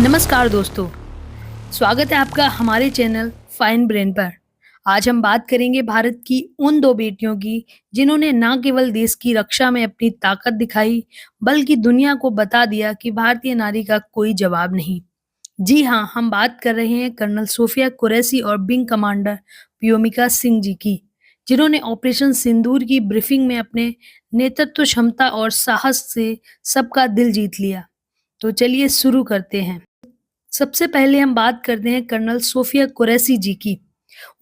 नमस्कार दोस्तों, स्वागत है आपका हमारे चैनल फाइन ब्रेन पर। आज हम बात करेंगे भारत की उन 2 बेटियों की, जिन्होंने ना केवल देश की रक्षा में अपनी ताकत दिखाई, बल्कि दुनिया को बता दिया कि भारतीय नारी का कोई जवाब नहीं। जी हाँ, हम बात कर रहे हैं कर्नल सोफिया कुरैशी और विंग कमांडर व्योमिका सिंह जी की, जिन्होंने ऑपरेशन सिंदूर की ब्रीफिंग में अपने नेतृत्व क्षमता और साहस से सबका दिल जीत लिया। तो चलिए शुरू करते हैं। सबसे पहले हम बात करते हैं कर्नल सोफिया कुरैशी जी की।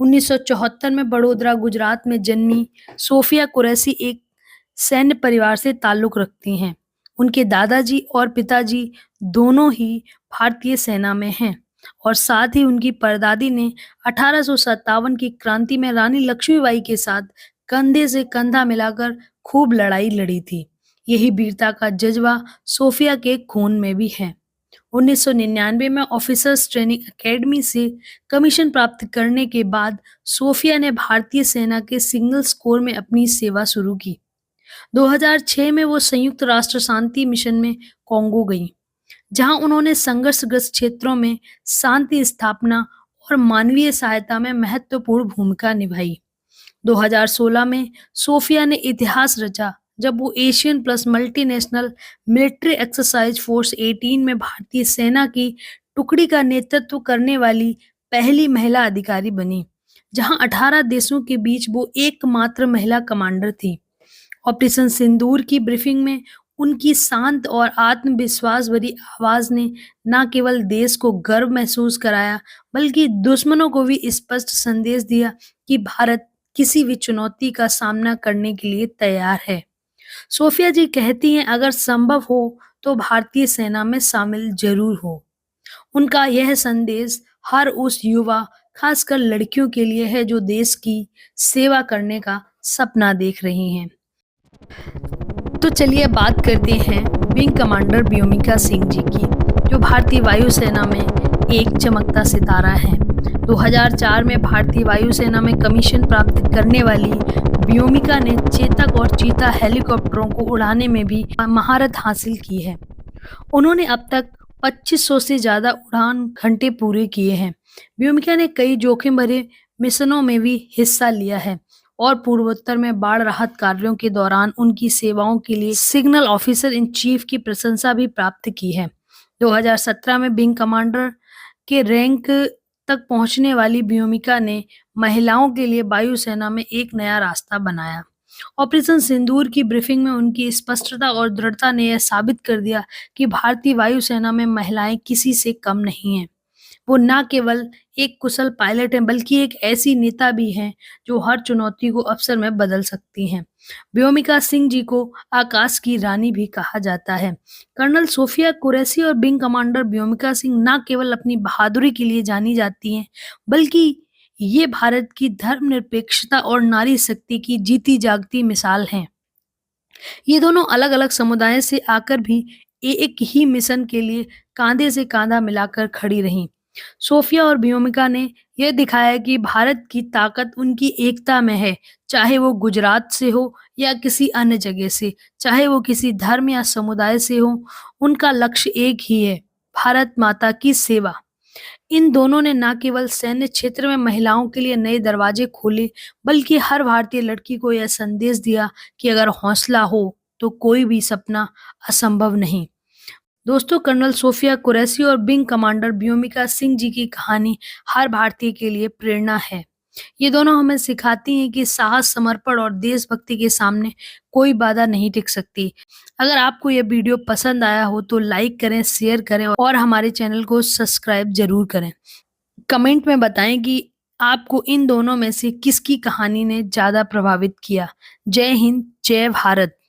1974 में बड़ोदरा, गुजरात में जन्मी सोफिया कुरैशी एक सैन्य परिवार से ताल्लुक रखती हैं। उनके दादाजी और पिताजी दोनों ही भारतीय सेना में हैं और साथ ही उनकी परदादी ने 1857 की क्रांति में रानी लक्ष्मीबाई के साथ कंधे से कंधा मिलाकर खूब लड़ाई लड़ी थी। यही वीरता का जज्बा सोफिया के खून में भी है। 1999 में ऑफिसर्स ट्रेनिंग एकेडमी से कमीशन प्राप्त करने के बाद सोफिया ने भारतीय सेना के सिग्नल कोर में अपनी सेवा शुरू की। 2006 में वो संयुक्त राष्ट्र शांति मिशन में कॉन्गो गई, जहां उन्होंने संघर्षग्रस्त क्षेत्रों में शांति स्थापना और मानवीय सहायता में महत्वपूर्ण भूमिका निभाई। 2016 में सोफिया ने इतिहास रचा जब वो Asian plus multinational military exercise force 18 में भारतीय सेना की टुकड़ी का नेतृत्व करने वाली पहली महिला अधिकारी बनी, जहां 18 देशों के बीच वो एकमात्र महिला कमांडर थी। ऑपरेशन सिंदूर की ब्रीफिंग में उनकी शांत और आत्मविश्वास भरी आवाज ने न केवल देश को गर्व महसूस कराया, बल्कि दुश्मनों को भी स्पष्ट संदेश दिया कि भारत किसी भी चुनौती का सामना करने के लिए तैयार है। सोफिया जी कहती हैं, अगर संभव हो तो भारतीय सेना में शामिल जरूर हो। उनका यह संदेश हर उस युवा, खासकर लड़कियों के लिए है जो देश की सेवा करने का सपना देख रही हैं। तो चलिए बात करते हैं विंग कमांडर व्योमिका सिंह जी की, जो भारतीय वायुसेना में एक चमकता सितारा है। 2004 में भारतीय वायुसेना में कमीशन प्राप्त करने वाली व्योमिका ने चेतक और चीता हेलीकॉप्टरों को उड़ाने में भी महारत हासिल की है। उन्होंने अब तक 2500 से ज्यादा उड़ान घंटे पूरे किए हैं। व्योमिका ने कई जोखिम भरे मिशनों में भी हिस्सा लिया है और पूर्वोत्तर में बाढ़ राहत कार्यों के दौरान उनकी सेवाओं के लिए सिग्नल ऑफिसर इन चीफ की प्रशंसा भी प्राप्त की है। 2017 में विंग कमांडर के रैंक तक पहुंचने वाली व्योमिका ने महिलाओं के लिए वायुसेना में एक नया रास्ता बनाया। ऑपरेशन सिंदूर की ब्रीफिंग में उनकी स्पष्टता और दृढ़ता ने यह साबित कर दिया कि भारतीय वायुसेना में महिलाएं किसी से कम नहीं हैं। वो न केवल एक कुशल पायलट हैं, बल्कि एक ऐसी नेता भी हैं जो हर चुनौती को अवसर में बदल सकती हैं। व्योमिका सिंह जी को आकाश की रानी भी कहा जाता है। कर्नल सोफिया कुरैशी और विंग कमांडर व्योमिका सिंह न केवल अपनी बहादुरी के लिए जानी जाती हैं, बल्कि ये भारत की धर्मनिरपेक्षता और नारी शक्ति की जीती जागती मिसाल हैं। ये दोनों अलग-अलग समुदाय से आकर भी एक ही मिशन के लिए कांधे से कांधा मिलाकर खड़ी रहीं। सोफिया और व्योमिका ने यह दिखाया कि भारत की ताकत उनकी एकता में है, चाहे वो गुजरात से हो या किसी अन्य जगह से, चाहे वो किसी धर्म या समुदाय से हो, उनका लक्ष्य एक ही है, भारत माता की सेवा। इन दोनों ने न केवल सैन्य क्षेत्र में महिलाओं के लिए नए दरवाजे खोले, बल्कि हर भारतीय लड़की को यह संदेश दिया कि अगर हौसला हो तो कोई भी सपना असंभव नहीं। दोस्तों, कर्नल सोफिया कुरैशी और विंग कमांडर व्योमिका सिंह जी की कहानी हर भारतीय के लिए प्रेरणा है। ये दोनों हमें सिखाती हैं कि साहस, समर्पण और देशभक्ति के सामने कोई बाधा नहीं टिक सकती। अगर आपको यह वीडियो पसंद आया हो तो लाइक करें, शेयर करें और हमारे चैनल को सब्सक्राइब जरूर करें। कमेंट में बताएं कि आपको इन दोनों में से किसकी कहानी ने ज़्यादा प्रभावित किया। जय हिंद, जय भारत।